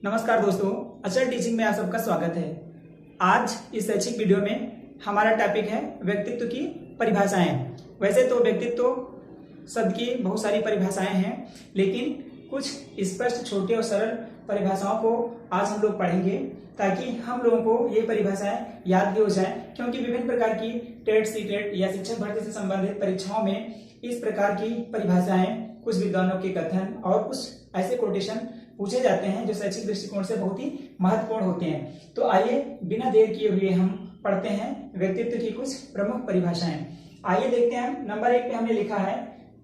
नमस्कार दोस्तों, अचल टीचिंग में आप सबका स्वागत है। आज इस शैक्षिक वीडियो में हमारा टॉपिक है व्यक्तित्व की परिभाषाएं। वैसे तो व्यक्तित्व शब्द की बहुत सारी परिभाषाएं हैं, लेकिन कुछ स्पष्ट, छोटे और सरल परिभाषाओं को आज हम लोग पढ़ेंगे ताकि हम लोगों को ये परिभाषाएं याद भी हो जाए, क्योंकि विभिन्न प्रकार की टेट, सीटेट या शिक्षक भर्ती से संबंधित परीक्षाओं में इस प्रकार की परिभाषाएं, कुछ विद्वानों के कथन और कुछ ऐसे कोटेशन पूछे जाते हैं जो शैक्षिक दृष्टिकोण से बहुत ही महत्वपूर्ण होते हैं। तो आइए बिना देर किए हुए हम पढ़ते हैं व्यक्तित्व की कुछ प्रमुख परिभाषाएं। आइए देखते हैं। नंबर 1 पे हमने लिखा है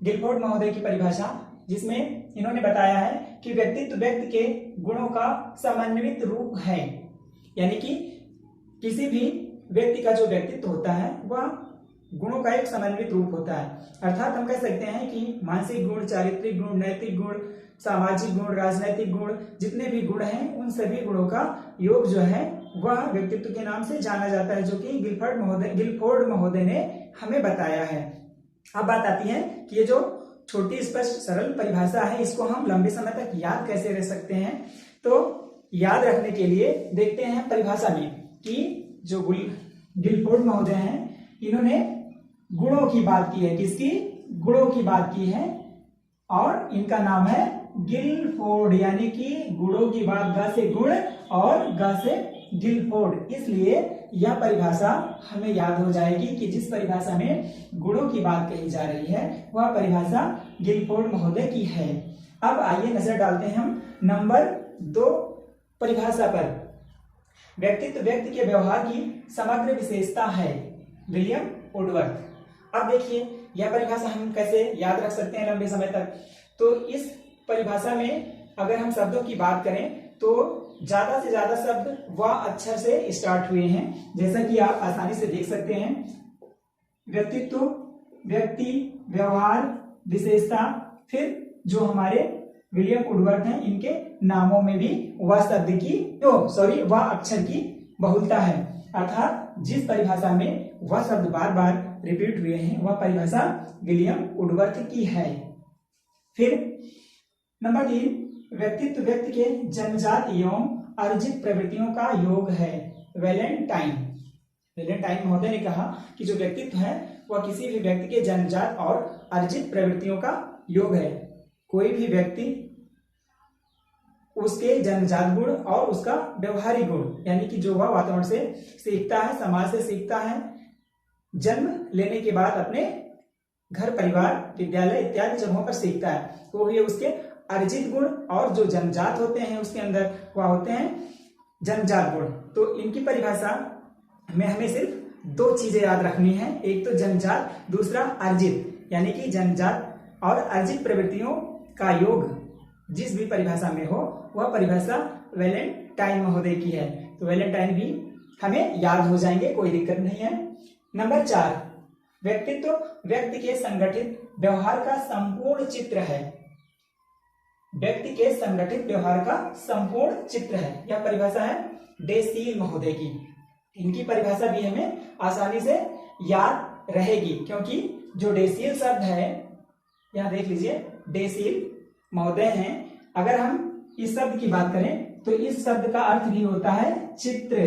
गिलफोर्ड महोदय की परिभाषा, जिसमें इन्होंने बताया है कि व्यक्तित्व व्यक्ति के गुणों का समन्वित रूप है। यानी कि किसी भी व्यक्ति का जो व्यक्तित्व होता है वह गुणों का एक समन्वित रूप होता है। अर्थात हम कह सकते हैं कि मानसिक गुण, चारित्रिक गुण, नैतिक गुण, सामाजिक गुण, राजनैतिक गुण, जितने भी गुण हैं उन सभी गुणों का योग जो है वह व्यक्तित्व के नाम से जाना जाता है, जो कि गिलफोर्ड महोदय ने हमें बताया है। अब बात आती है कि ये जो छोटी, स्पष्ट, सरल परिभाषा है, इसको हम लंबे समय तक याद कैसे रख सकते हैं। तो याद रखने के लिए देखते हैं परिभाषा में कि जो गिलफोर्ड महोदय हैं, इन्होंने गुणों की बात की है। किसकी? गुणों की बात की है, और इनका नाम है गिलफोर्ड। यानी कि गुणों की बात ग से गुण और ग से गिलफोर्ड। इसलिए यह परिभाषा हमें याद हो जाएगी कि जिस परिभाषा में गुणों की बात कही जा रही है वह परिभाषा गिलफोर्ड महोदय की है। अब आइए नजर डालते हैं हम नंबर 2 परिभाषा पर। व्यक्तित्व व्यक्ति के व्यवहार की समग्र विशेषता है, विलियम वुडवर्थ। अब देखिए यह परिभाषा हम कैसे याद रख सकते हैं लंबे समय तक। तो इस परिभाषा में अगर हम शब्दों की बात करें तो ज्यादा से ज्यादा शब्द व अक्षर से स्टार्ट हुए हैं, जैसा कि आप आसानी से देख सकते हैं। व्यक्तित्व, व्यक्ति, व्यवहार, विशेषता, फिर जो हमारे विलियम वुडवर्थ हैं इनके नामों में भी वह शब्द की वह अक्षर की बहुलता है। अर्थात जिस परिभाषा में वह शब्द बार बार रिपीट हुए हैं वह परिभाषा विलियम वुडवर्थ की है। फिर नंबर 3, व्यक्तित्व व्यक्ति के जन्मजात एवं अर्जित प्रवृत्तियों का योग है, वैलेंटाइन महोदय ने कहा कि जो व्यक्तित्व है वह किसी भी व्यक्ति के जन्मजात और अर्जित प्रवृत्तियों का योग है। कोई भी व्यक्ति उसके जन्मजात गुण और उसका व्यवहारिक गुण, यानी कि जो वह वातावरण से सीखता है, समाज से सीखता है, जन्म लेने के बाद अपने घर, परिवार, विद्यालय इत्यादि जगहों पर सीखता है, तो ये उसके अर्जित गुण, और जो जन्मजात होते हैं उसके अंदर वह होते हैं जन्मजात गुण। तो इनकी परिभाषा में हमें सिर्फ 2 चीजें याद रखनी है, एक तो जन्मजात, दूसरा अर्जित। यानी कि जन्मजात और अर्जित प्रवृत्तियों का योग जिस भी परिभाषा में हो वह परिभाषा वैलेंटाइन महोदय की है। तो वैलेंटाइन भी हमें याद हो जाएंगे, कोई दिक्कत नहीं है। नंबर 4, व्यक्तित्व व्यक्ति के संगठित व्यवहार का संपूर्ण चित्र है, व्यक्ति के संगठित व्यवहार का संपूर्ण चित्र है। यह परिभाषा है डेसील महोदय की। इनकी परिभाषा भी हमें आसानी से याद रहेगी, क्योंकि जो डेसील शब्द है, यहां देख लीजिए, डेसील महोदय हैं। अगर हम इस शब्द की बात करें तो इस शब्द का अर्थ भी होता है चित्र।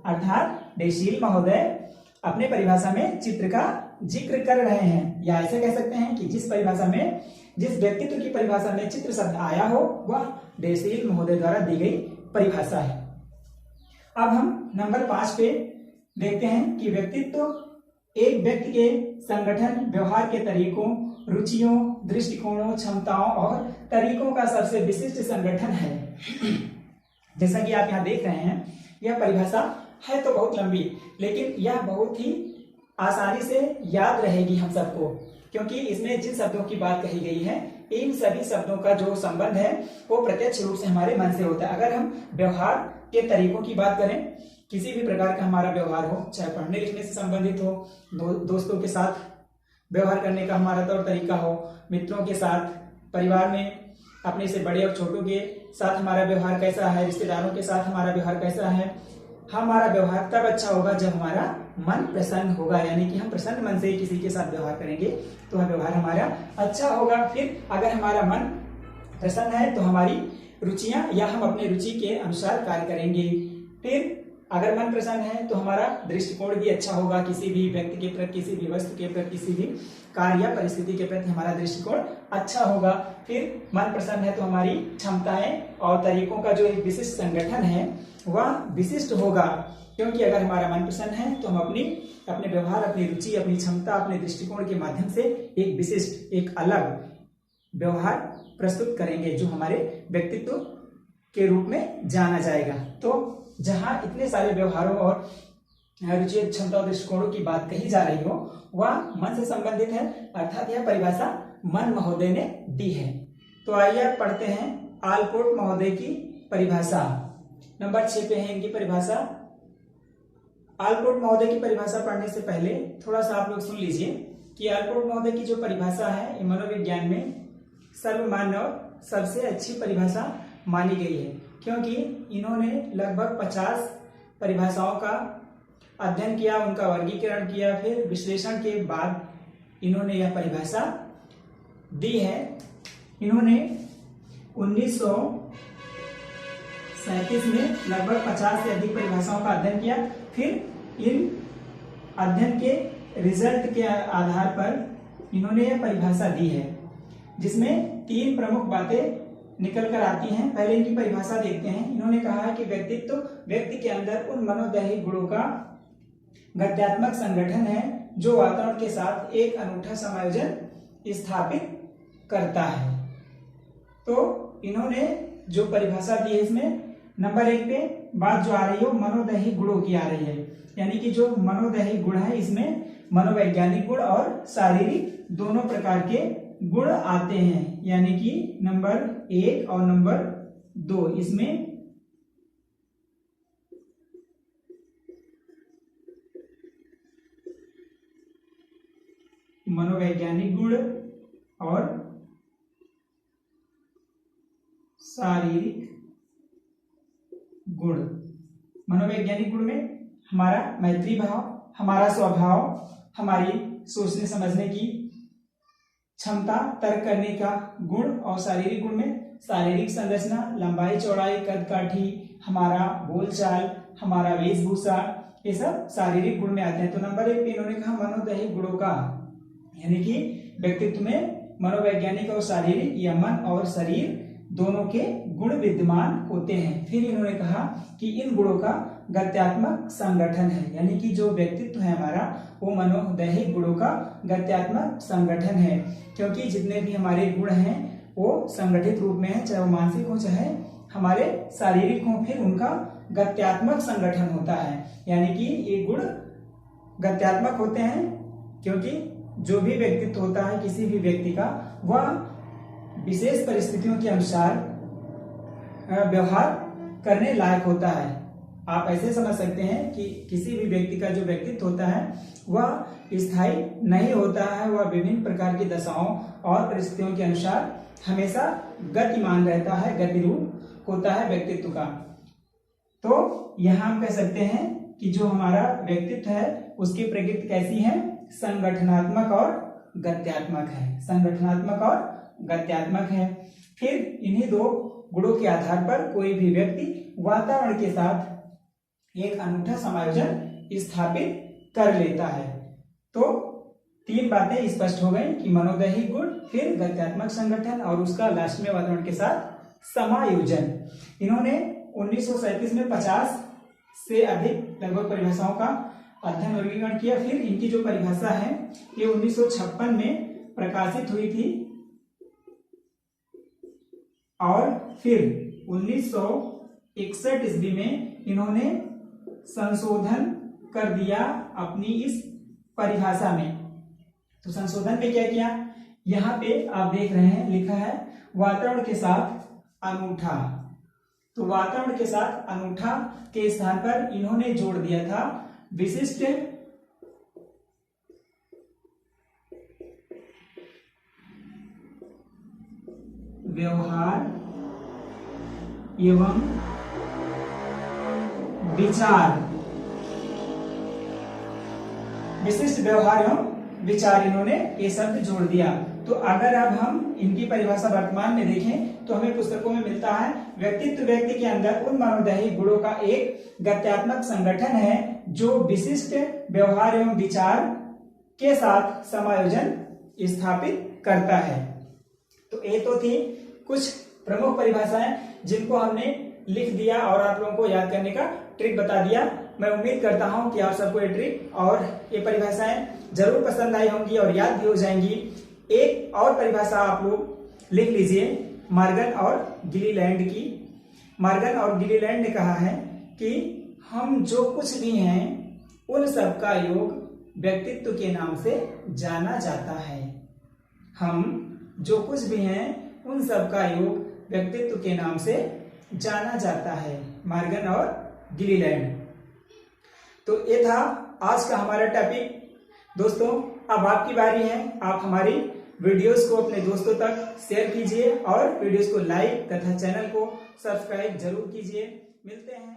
अर्थात डेसील महोदय अपने परिभाषा में चित्र का जिक्र कर रहे हैं, या ऐसे कह सकते हैं कि जिस व्यक्तित्व की परिभाषा में चित्र शब्द आया हो वह डेसील महोदय द्वारा दी गई परिभाषा है। अब हम नंबर 5 पे देखते हैं कि व्यक्तित्व एक व्यक्ति के संगठन, व्यवहार के तरीकों, रुचियों, दृष्टिकोणों, क्षमताओं और तरीकों का सबसे विशिष्ट संगठन है। जैसा कि आप यहाँ देख रहे हैं, यह परिभाषा है तो बहुत लंबी, लेकिन यह बहुत ही आसानी से याद रहेगी हम सबको, क्योंकि इसमें जिन शब्दों की बात कही गई है इन सभी शब्दों का जो संबंध है वो प्रत्यक्ष रूप से हमारे मन से होता है। अगर हम व्यवहार के तरीकों की बात करें, किसी भी प्रकार का हमारा व्यवहार हो, चाहे पढ़ने लिखने से संबंधित हो, दोस्तों के साथ व्यवहार करने का हमारा तौर तरीका हो, मित्रों के साथ, परिवार में अपने से बड़े और छोटों के साथ हमारा व्यवहार कैसा है, रिश्तेदारों के साथ हमारा व्यवहार कैसा है, हमारा व्यवहार तब अच्छा होगा जब हमारा मन प्रसन्न होगा। यानी कि हम प्रसन्न मन से किसी के साथ व्यवहार करेंगे तो वह व्यवहार हमारा अच्छा होगा। फिर अगर हमारा मन प्रसन्न है तो हमारी रुचियां या हम अपने रुचि के अनुसार कार्य करेंगे। फिर अगर मन प्रसन्न है तो हमारा दृष्टिकोण भी अच्छा होगा, किसी भी व्यक्ति के प्रति, किसी भी वस्तु के प्रति, किसी भी कार्य या परिस्थिति के प्रति हमारा दृष्टिकोण अच्छा होगा। फिर मन प्रसन्न है तो हमारी क्षमताएं और तरीकों का जो एक विशिष्ट संगठन है वह विशिष्ट होगा, क्योंकि अगर हमारा मन प्रसन्न है तो हम अपने व्यवहार, अपनी रुचि, अपनी क्षमता, अपने दृष्टिकोण के माध्यम से एक विशिष्ट, एक अलग व्यवहार प्रस्तुत करेंगे जो हमारे व्यक्तित्व के रूप में जाना जाएगा। तो जहां इतने सारे व्यवहारों और रुचि, क्षमता और दृष्टिकोणों की बात कही जा रही हो वह मन से संबंधित है, अर्थात यह परिभाषा मन महोदय ने दी है। तो आइए आप पढ़ते हैं आलपोर्ट महोदय की परिभाषा। नंबर 6 पे है इनकी परिभाषा। आलपोर्ट महोदय की परिभाषा पढ़ने से पहले थोड़ा सा आप लोग सुन लीजिए कि आलपोर्ट महोदय की जो परिभाषा है मनोविज्ञान में सर्वमान्य और सबसे अच्छी परिभाषा मानी गई है, क्योंकि इन्होंने लगभग 50 परिभाषाओं का अध्ययन किया, उनका वर्गीकरण किया, फिर विश्लेषण के बाद इन्होंने यह परिभाषा दी है। इन्होंने 1937 में लगभग 50 से अधिक परिभाषाओं का अध्ययन किया। फिर इन अध्ययन के रिजल्ट के आधार पर इन्होंने यह परिभाषा दी है, जिसमें 3 प्रमुख बातें निकल कर आती हैं। पहले इनकी परिभाषा देखते हैं। इन्होंने कहा है कि व्यक्तित्व व्यक्ति के अंदर उन मनोदैहिक गुणों का गत्यात्मक संगठन है जो वातावरण के साथ एक अनूठा समायोजन स्थापित करता है। तो इन्होंने जो परिभाषा दी है इसमें नंबर 1 पे बात जो आ रही है मनोदैहिक गुणों की आ रही है, यानी कि जो मनोदैहिक गुण है इसमें मनोवैज्ञानिक गुण और शारीरिक दोनों प्रकार के गुण आते हैं, यानी कि नंबर 1 और नंबर 2 इसमें मनोवैज्ञानिक गुण और शारीरिक गुण। मनोवैज्ञानिक गुण में हमारा मैत्री भाव, हमारा स्वभाव, हमारी सोचने समझने की क्षमता, तर्क करने का गुण, और शारीरिक गुण में शारीरिक संरचना, लंबाई चौड़ाई, कद काठी, हमारा बोलचाल, हमारा वेशभूषा, ये सब शारीरिक गुण में आते हैं। तो नंबर 1 पे इन्होंने कहा मनोदैहिक गुणों का, यानी कि व्यक्तित्व में मनोवैज्ञानिक और शारीरिक या मन और शरीर दोनों के गुण विद्यमान होते हैं। फिर इन्होंने कहा कि इन गुणों का गत्यात्मक संगठन है, यानी कि जो व्यक्तित्व है हमारा वो मनोदैहिक गुणों का गत्यात्मक संगठन है, क्योंकि जितने भी हमारे गुण हैं वो संगठित रूप में है, चाहे वो मानसिक हो चाहे हमारे शारीरिक हो, फिर उनका गत्यात्मक संगठन होता है, यानी कि ये गुण गत्यात्मक होते हैं, क्योंकि जो भी व्यक्तित्व होता है किसी भी व्यक्ति का वह विशेष परिस्थितियों के अनुसार व्यवहार करने लायक होता है। आप ऐसे समझ सकते हैं कि किसी भी व्यक्ति का जो व्यक्तित्व होता है वह स्थायी नहीं होता है, वह विभिन्न प्रकार की दशाओं और परिस्थितियों के अनुसार हमेशा गतिमान रहता है, गतिरूप होता है व्यक्तित्व का। तो यहाँ हम कह सकते हैं कि जो हमारा व्यक्तित्व है उसकी प्रकृति कैसी है, संगठनात्मक और गत्यात्मक है, संगठनात्मक और गत्यात्मक है। फिर इन्हीं 2 गुणों के आधार पर कोई भी व्यक्ति वातावरण के साथ एक अनूठा समायोजन स्थापित कर लेता है। तो 3 बातें स्पष्ट हो गई कि मनोदैहिक गुण, फिर गत्यात्मक संगठन और उसका लास्ट में वातावरण के साथ समायोजन। इन्होंने 1937 में 50 से अधिक लगभग परिभाषाओं का अध्ययन वर्गीकरण किया। फिर इनकी जो परिभाषा है ये 1956 में प्रकाशित हुई थी और फिर 1961 ईस्वी में इन्होंने संशोधन कर दिया अपनी इस परिभाषा में। तो संशोधन में क्या किया, यहाँ पे आप देख रहे हैं लिखा है वातावरण के साथ अनूठा। तो वातावरण के साथ अनूठा के स्थान पर इन्होंने जोड़ दिया था विशिष्ट व्यवहार एवं विचार। विशिष्ट व्यवहार एवं विचार इन्होंने ये शब्द जोड़ दिया। तो अगर अब हम इनकी परिभाषा वर्तमान में देखें तो हमें पुस्तकों में मिलता है, व्यक्तित्व व्यक्ति के अंदर उन मनोदैहिक गुणों का एक गत्यात्मक संगठन है जो विशिष्ट व्यवहार एवं विचार के साथ समायोजन स्थापित करता है। तो ये तो थी कुछ प्रमुख परिभाषाएं जिनको हमने लिख दिया और आप लोगों को याद करने का ट्रिक बता दिया। मैं उम्मीद करता हूं कि आप सबको ये ट्रिक और ये परिभाषाएं जरूर पसंद आई होंगी और याद भी हो जाएंगी। एक और परिभाषा आप लोग लिख लीजिए मॉर्गन और गिलीलैंड की। मॉर्गन और गिलीलैंड ने कहा है कि हम जो कुछ भी हैं उन सब का योग व्यक्तित्व के नाम से जाना जाता है। हम जो कुछ भी हैं उन सब का योग व्यक्तित्व के नाम से जाना जाता है, मॉर्गन और गिलीलैंड। तो ये था आज का हमारा टॉपिक। दोस्तों अब आपकी बारी है, आप हमारी वीडियोस को अपने दोस्तों तक शेयर कीजिए और वीडियोस को लाइक तथा चैनल को सब्सक्राइब जरूर कीजिए। मिलते हैं